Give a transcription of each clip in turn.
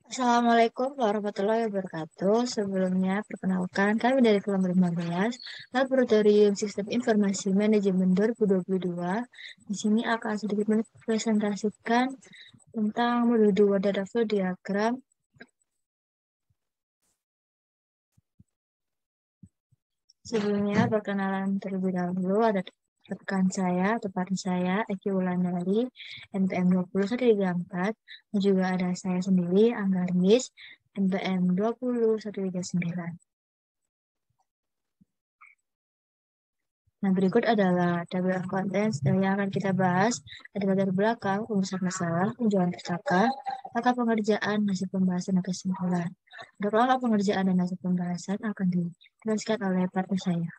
Assalamualaikum warahmatullahi wabarakatuh. Sebelumnya, perkenalkan kami dari kelompok 15, Laboratorium Sistem Informasi Manajemen 2022. Di sini akan sedikit mempresentasikan tentang modul 2 data flow diagram. Sebelumnya, perkenalan terlebih dahulu ada rekan saya, atau partner saya, Eki Wulandari, NPM 20134, dan juga ada saya sendiri, Anggaris, NPM 20139. Nah, berikut adalah table of contents yang akan kita bahas. Ada latar belakang, rumusan masalah, tujuan pustaka, langkah pengerjaan, hasil pembahasan, dan kesimpulan. Untuk langkah pengerjaan dan hasil pembahasan akan dijelaskan oleh partner saya.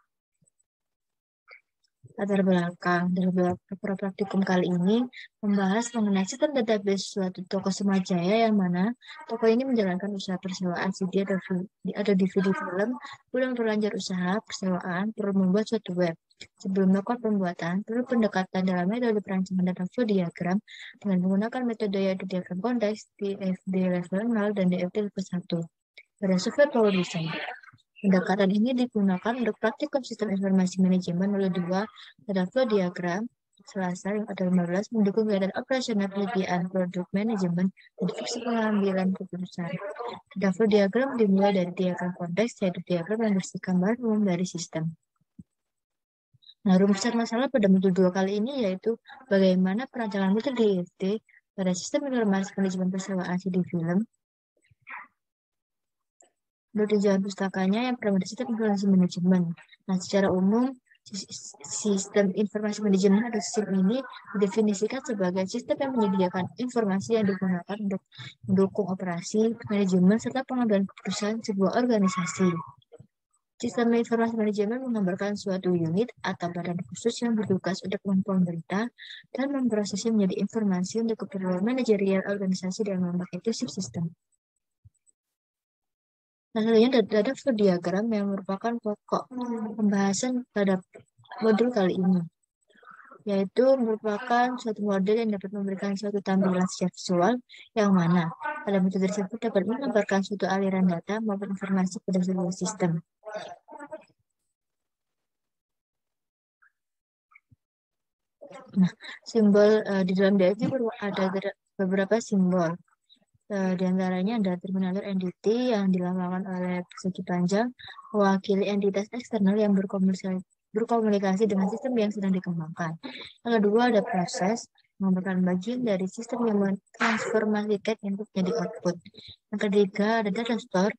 Latar belakang dari beberapa praktikum kali ini membahas mengenai sistem database suatu toko Semajaya yang mana toko ini menjalankan usaha persewaan CD atau DVD film, belum berlanjut usaha persewaan perlu membuat suatu web. Sebelum melakukan pembuatan, perlu pendekatan dalam metode perancangan data flow diagram dengan menggunakan metode yaitu diagram konteks, DFD level 0 dan DFD level 1 pada software Power Design. Pendekatan ini digunakan untuk praktikum sistem informasi manajemen oleh 2 data flow diagram Selasa yang ada 15 mendukung kegiatan operasional penyediaan produk manajemen dan fungsi pengambilan keputusan. Data flow diagram dimulai dari diagram konteks, yaitu diagram yang berisi gambaran umum dari sistem. Nah, rumusan masalah pada modul 2 kali ini yaitu bagaimana perancangan metode DFT pada sistem informasi manajemen persewaan CD film. Menurut tujuan pustakanya yang pertama sistem informasi manajemen. Nah, secara umum sistem informasi manajemen atau SIM ini didefinisikan sebagai sistem yang menyediakan informasi yang digunakan untuk mendukung operasi, manajemen, serta pengambilan keputusan sebuah organisasi. Sistem informasi manajemen menggambarkan suatu unit atau badan khusus yang bertugas untuk mengumpulkan berita dan memprosesnya menjadi informasi untuk keperluan manajerial organisasi dan memakai itu subsistem. Nah, selanjutnya data flow diagram yang merupakan pokok pembahasan pada modul kali ini, yaitu merupakan suatu model yang dapat memberikan suatu tampilan secara visual yang mana pada metode tersebut dapat menggambarkan suatu aliran data maupun informasi pada sebuah sistem. Nah, simbol di dalam DFG ada beberapa simbol. Di antaranya ada terminator entity yang dilambangkan oleh persegi panjang, mewakili entitas eksternal yang berkomunikasi dengan sistem yang sedang dikembangkan. Yang kedua ada proses, merupakan bagian dari sistem yang mentransformasikan input menjadi output. Yang ketiga ada data store,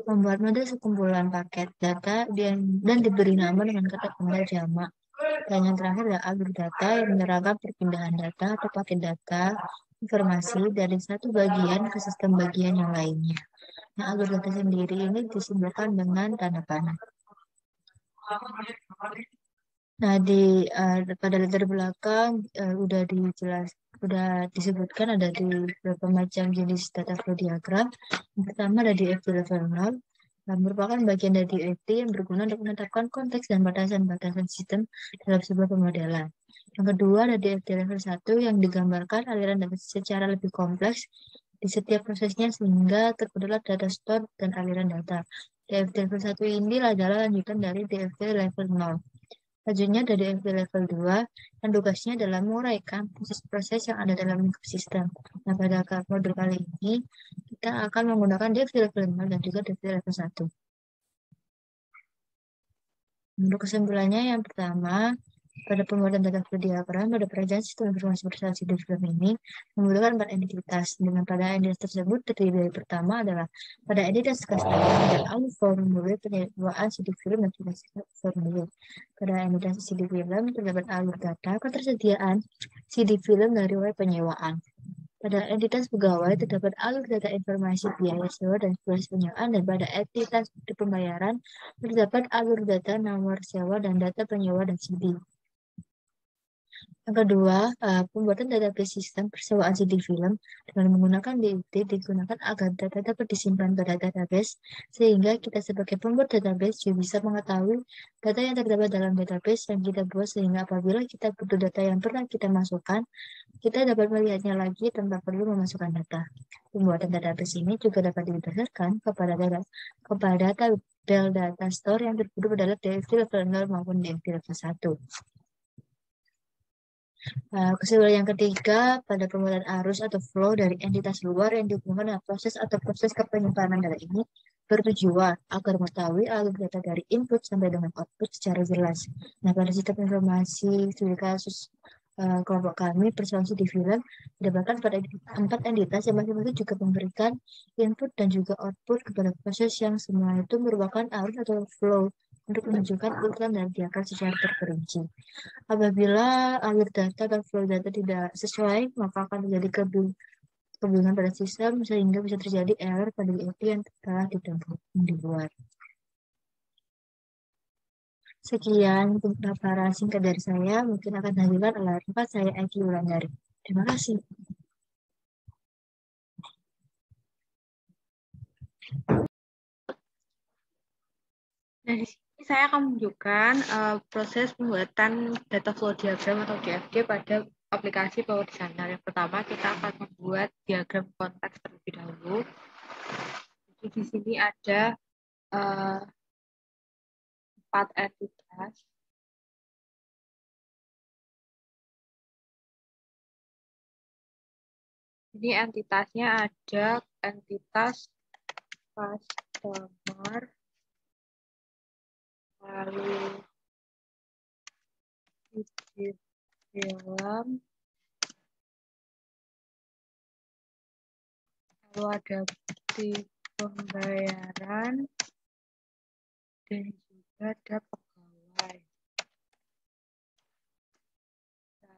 membuat model sekumpulan paket data dan diberi nama dengan kata tanda jamak. Dan yang terakhir adalah alur data yang menerangkan perpindahan data atau paket data informasi dari satu bagian ke sistem bagian yang lainnya. Nah, alur data sendiri ini disimbolkan dengan tanda panah. Nah, pada latar belakang udah disebutkan ada di beberapa macam jenis data flow diagram. Yang pertama ada di DFT level 0, merupakan bagian dari DFT yang berguna untuk menetapkan konteks dan batasan-batasan sistem dalam sebuah pemodelan. Yang kedua ada DFT level 1 yang digambarkan aliran data secara lebih kompleks di setiap prosesnya sehingga terbentuklah data store dan aliran data. DFT level 1 ini adalah lanjutan dari DFT level 0. Selanjutnya dari DFT level 2 yang tugasnya adalah menguraikan proses-proses yang ada dalam lingkup sistem. Nah, pada modul kali ini kita akan menggunakan DFT level 0 dan juga DFT level 1. Untuk kesimpulannya yang pertama, pada pembuatan data flow diagram pada perencanaan sistem informasi persatuan di film ini membutuhkan 4 entitas. Dengan pada entitas tersebut terdiri dari pertama adalah pada entitas customer dan alur formulir penyewaan CD film dan tugas formulir. Pada entitas CD film terdapat alur data ketersediaan CD film dari riwayat penyewaan. Pada entitas pegawai terdapat alur data informasi biaya sewa dan proses penyewaan, dan pada entitas pembayaran terdapat alur data nomor sewa dan data penyewa dan CD. Yang kedua, pembuatan database sistem persewaan CD film dengan menggunakan DIT digunakan agar data dapat disimpan pada database, sehingga kita sebagai pembuat database juga bisa mengetahui data yang terdapat dalam database yang kita buat, sehingga apabila kita butuh data yang pernah kita masukkan, kita dapat melihatnya lagi tanpa perlu memasukkan data. Pembuatan database ini juga dapat didasarkan kepada tabel data store yang terbentuk pada DFT level 0 maupun DFT level 1. Kesimpulan yang ketiga, pada pembuatan arus atau flow dari entitas luar yang dihubungkan dengan proses atau proses kepenyimpanan data ini bertujuan agar mengetahui alur data dari input sampai dengan output secara jelas. Nah, pada sistem informasi studi kasus kelompok kami, persoalan di film, didapatkan pada empat entitas yang masing-masing juga memberikan input dan juga output kepada proses yang semua itu merupakan arus atau flow untuk menunjukkan urutan dan diagram secara terperinci. Apabila alur data dan flow data tidak sesuai, maka akan terjadi kebingungan pada sistem sehingga bisa terjadi error pada IoT yang telah dibuat. Sekian paparan singkat dari saya. Mungkin akan dilanjutkan oleh tempat saya Eki Wulandari. Terima kasih. Nah, di sini saya akan menunjukkan proses pembuatan data flow diagram atau DFD pada aplikasi Power Designer. Yang pertama, kita akan membuat diagram konteks terlebih dahulu. Jadi di sini ada 4 entitas. Ini entitasnya ada entitas customer, lalu film, lalu ada bukti pembayaran, dan juga ada pegawai.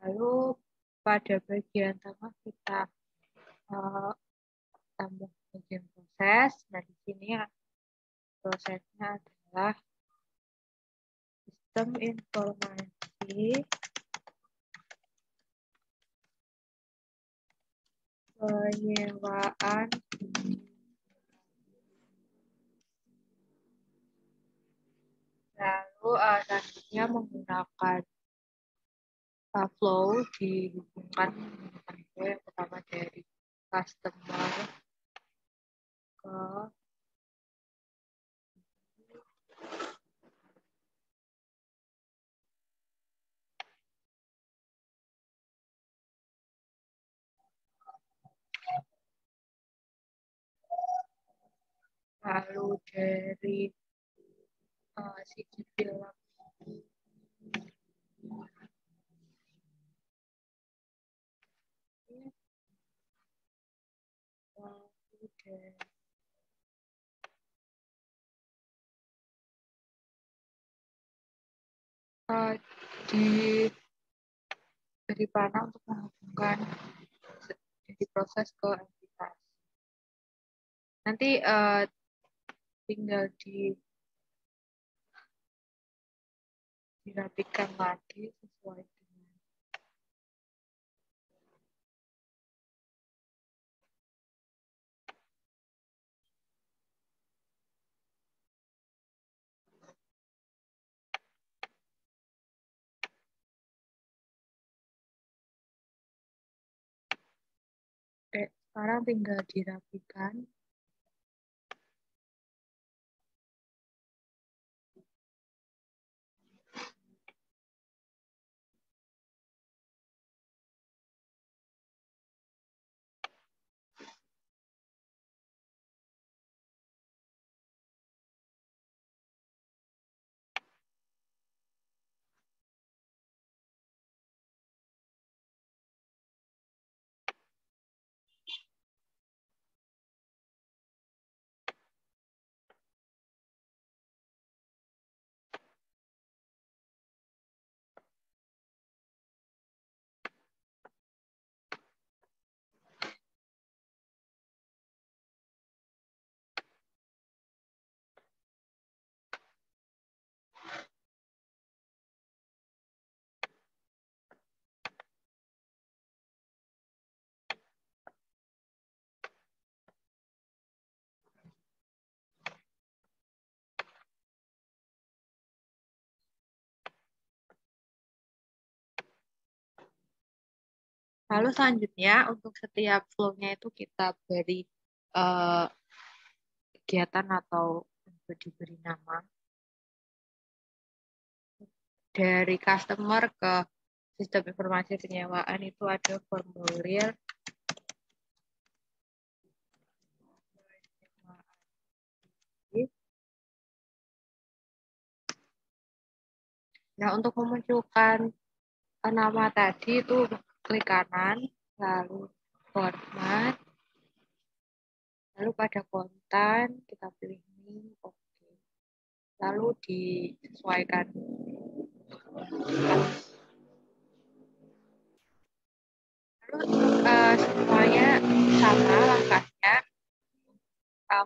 Lalu pada bagian tengah kita tambah bagian proses. Nah, di sini prosesnya adalah sistem informasi penyewaan lalu selanjutnya menggunakan flow dihubungkan menggunakan flow yang pertama dari customer ke lalu dari CD film lalu dari panah untuk menghubungkan dari proses ke entitas. Nanti tinggal dirapikan lagi sesuai dengan sekarang tinggal dirapikan. Lalu selanjutnya untuk setiap flow-nya itu kita beri kegiatan atau diberi nama. Dari customer ke sistem informasi penyewaan itu ada formulir. Nah, untuk memunculkan nama tadi itu klik kanan, lalu format, lalu pada konten kita pilih ini, oke. Lalu disesuaikan. Lalu semuanya sama langkahnya,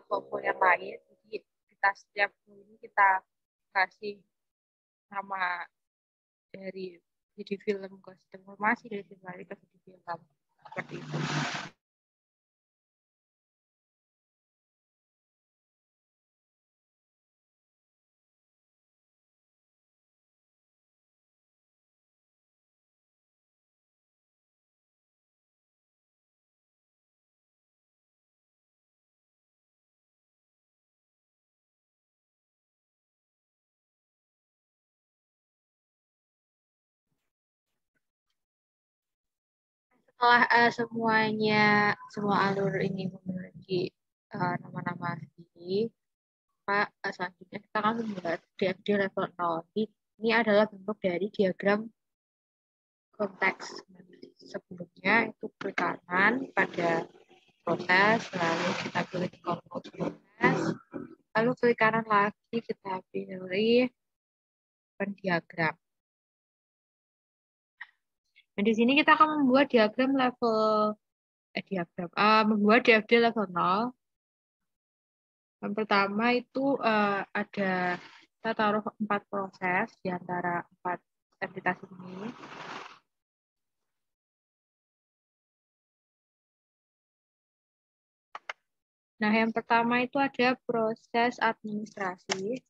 foto yang lain. Jadi kita setiap ini kita kasih nama dari video film ke sistem informasi, dari sistem informasi ke video film, seperti itu. Setelah semua alur ini memiliki nama-nama sendiri, Pak, selanjutnya kita akan membuat DFD level 0. Ini adalah bentuk dari diagram konteks. Sebelumnya itu klik kanan pada proses, lalu kita pilih compose proses, lalu klik kanan lagi kita pilih pendiagram. Nah, di sini kita akan membuat diagram level membuat DFD level 0. Yang pertama itu ada kita taruh 4 proses di antara 4 entitas ini. Nah, yang pertama itu ada proses administrasi.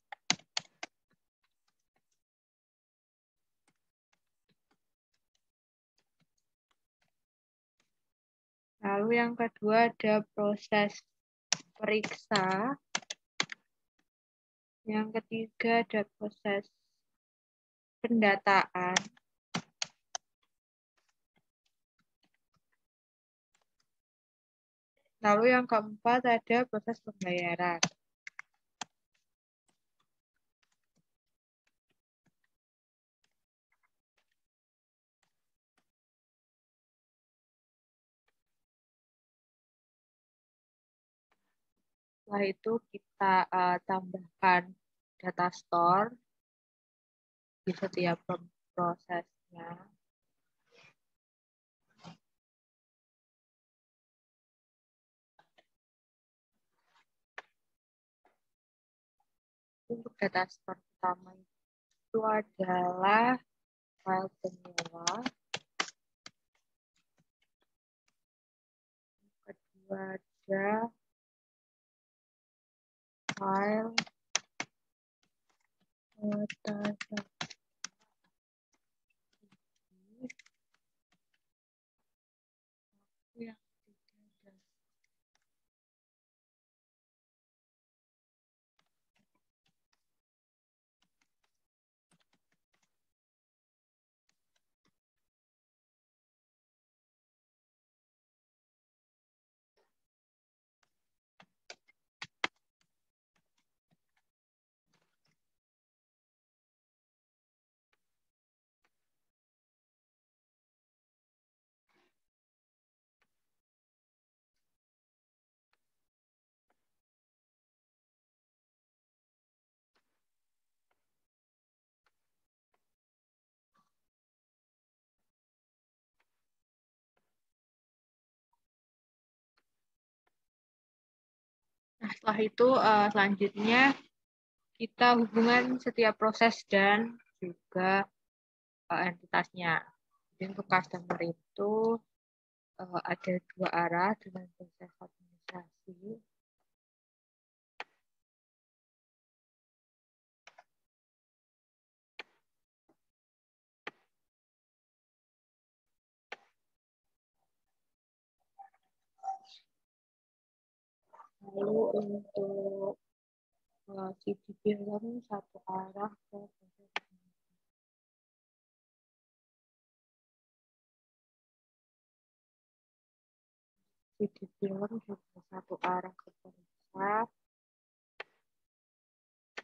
Lalu yang kedua ada proses periksa. Yang ketiga ada proses pendataan. Lalu yang keempat ada proses pembayaran. Setelah itu kita tambahkan data store di setiap prosesnya. Untuk data store pertama itu adalah file penyewa. Kedua ada file data. Yang ketiga ada Nah, setelah itu selanjutnya kita hubungan setiap proses dan juga entitasnya. Jadi untuk customer itu ada 2 arah dengan proses administrasi. Lalu untuk CD film satu arah ke CD film juga satu arah ke pusat.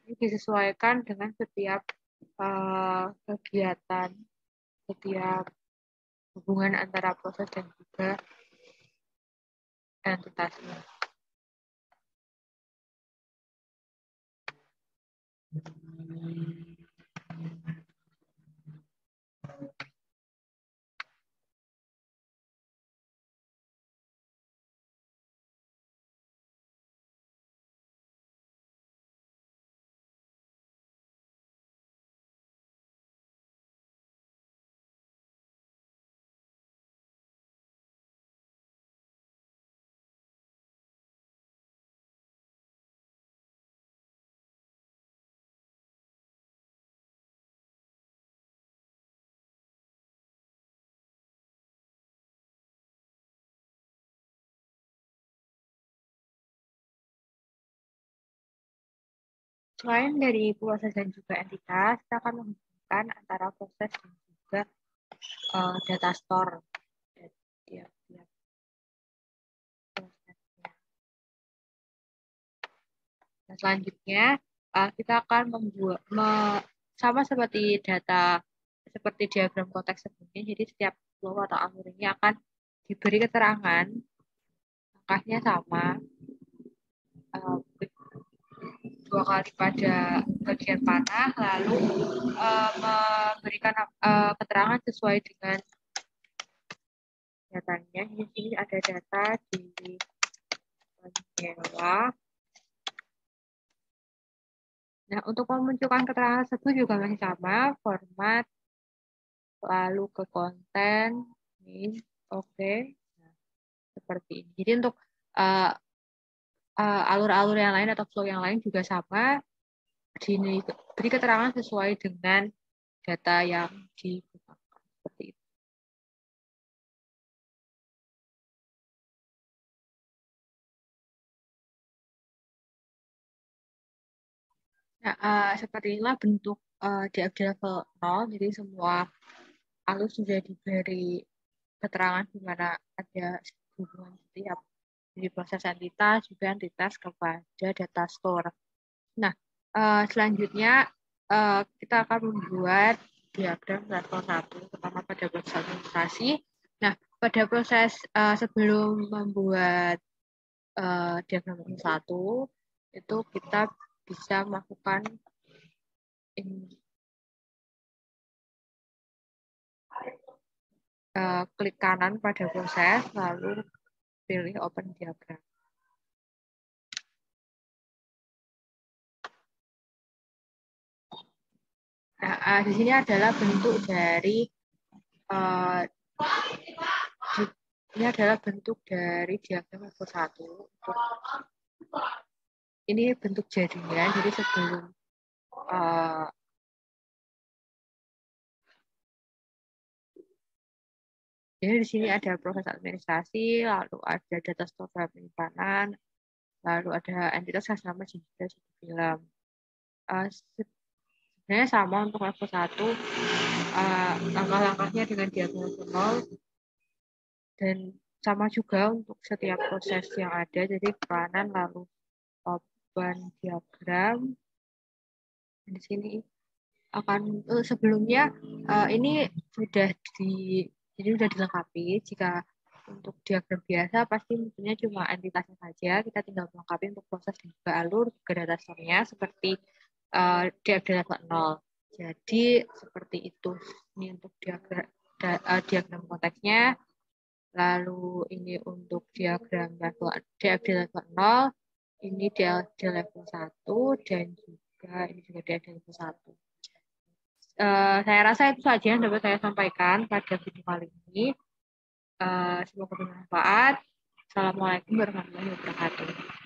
Ini disesuaikan dengan setiap kegiatan, setiap hubungan antara proses dan juga entitasnya. Selain dari proses dan juga entitas, kita akan menghubungkan antara proses dan juga data store. Nah, selanjutnya kita akan membuat sama seperti seperti diagram konteks sebelumnya. Jadi setiap flow atau alur ini akan diberi keterangan, langkahnya sama, dua kali pada bagian panah, lalu memberikan keterangan sesuai dengan datanya. Di sini ada data di bawah. Nah, untuk memunculkan keterangan tersebut juga masih sama, format, lalu ke konten, ini, oke. Nah, seperti ini. Jadi untuk alur-alur yang lain atau flow yang lain juga sama, diberi keterangan sesuai dengan data yang digunakan. Seperti itu. Nah, seperti inilah bentuk DFD level 0, jadi semua alur sudah diberi keterangan di mana ada hubungan setiap dari proses entitas, juga entitas kepada data store. Nah, selanjutnya kita akan membuat diagram level 1, pertama pada proses administrasi. Nah, pada proses sebelum membuat diagram level 1, itu kita bisa melakukan klik kanan pada proses, lalu pilih open diagram. Nah, di sini adalah bentuk dari diagram level 1. Ini bentuk jadinya, jadi sebelum jadi di sini ada proses administrasi, lalu ada data store penyimpanan, lalu ada entitas atas nama juga film. Sebenarnya sama untuk level 1, langkah-langkahnya dengan diagram level 0, dan sama juga untuk setiap proses yang ada, jadi kanan lalu open diagram. Di sini akan sebelumnya ini sudah dilengkapi. Jika untuk diagram biasa pasti mungkinnya cuma entitasnya saja, kita tinggal melengkapi untuk proses dan juga alur ke data store-nya seperti diagram level 0. Jadi seperti itu. Ini untuk diagram konteksnya. Lalu ini untuk diagram level 0, ini di level 1, dan juga ini juga di level 1. Saya rasa itu saja yang dapat saya sampaikan pada video kali ini. Semoga bermanfaat. Assalamualaikum warahmatullahi wabarakatuh.